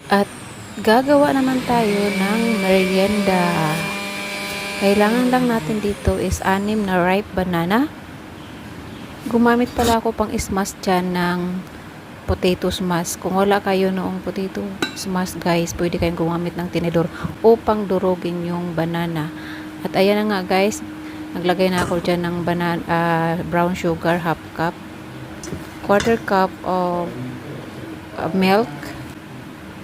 At gagawa naman tayo ng merienda. Kailangan lang natin dito is 6 na ripe banana. Gumamit pala ako pang smash dyan ng potato smash. Kung wala kayo noong potato smash guys, pwede kayong gumamit ng tinidor upang durugin yung banana. At ayan na nga guys, naglagay na ako dyan ng brown sugar, half cup, quarter cup of milk,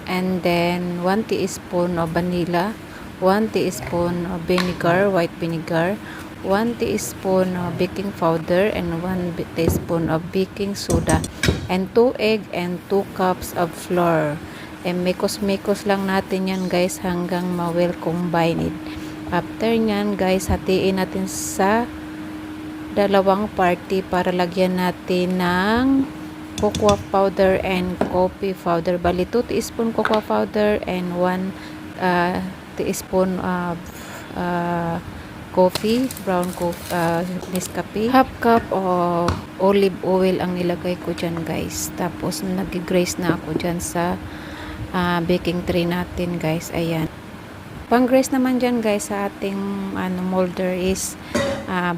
and then 1 teaspoon of vanilla, 1 teaspoon of vinegar, white vinegar, 1 teaspoon of baking powder, and 1 teaspoon of baking soda, and 2 egg and 2 cups of flour. And mikos-mikos lang natin yan guys hanggang ma-well combined. After nyan guys, hatiin natin sa dalawang party para lagyan natin ng cocoa powder and coffee powder. Bali 2 teaspoon cocoa powder and 1 teaspoon of coffee, brown coffee, Nescafe. Half cup of olive oil ang nilagay ko dyan guys. Tapos nag-grace na ako dyan sa baking tray natin guys. Ayan. Pang-grace naman dyan guys sa ating molder is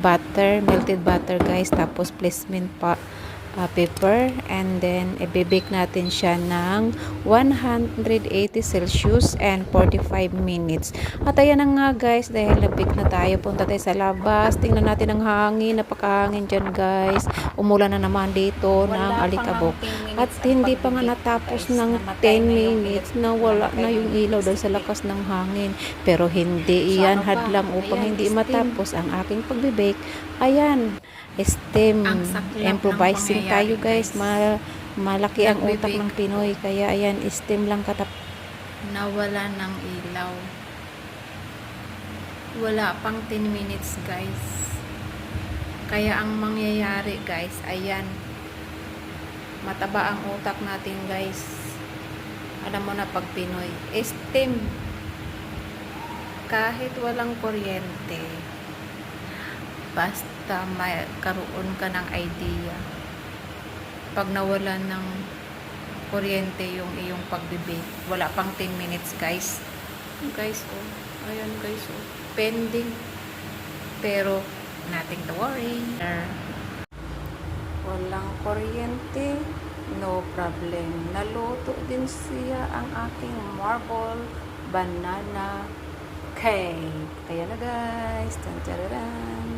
butter, melted butter guys. Tapos placement pepper, and then i-bake natin siya ng 180 Celsius and 45 minutes. At ayan na nga guys, dahil nag-bake na tayo, punta tayo sa labas. Tingnan natin ang hangin, napakahangin dyan guys. Umulan na naman dito ng alikabok. At hindi pa nga natapos ng 10 minutes na wala na yung ilaw dahil sa lakas ng hangin. Pero hindi iyan hadlang upang hindi matapos ang aking pagbe-bake. Ayan, STEM, improvising tayo guys. Malaki ang utak ng Pinoy, kaya ayan, STEM lang nawala ng ilaw. Wala pang 10 minutes guys. Kaya ang mangyayari guys, ayan, mataba ang utak natin guys. Alam mo na pag Pinoy, STEM, kahit walang kuryente, basta karoon ka ng idea. Pag nawalan ng kuryente yung iyong pagbibake, wala pang 10 minutes guys. Guys, oh. Ayan guys, oh. Pending. Pero, nothing to worry. Walang kuryente, no problem. Naluto din siya ang aking marble banana cake. Kaya na guys. Tan-tararan.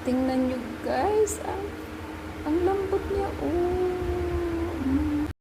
Tingnan nyo guys, ang lambot niya. Oh.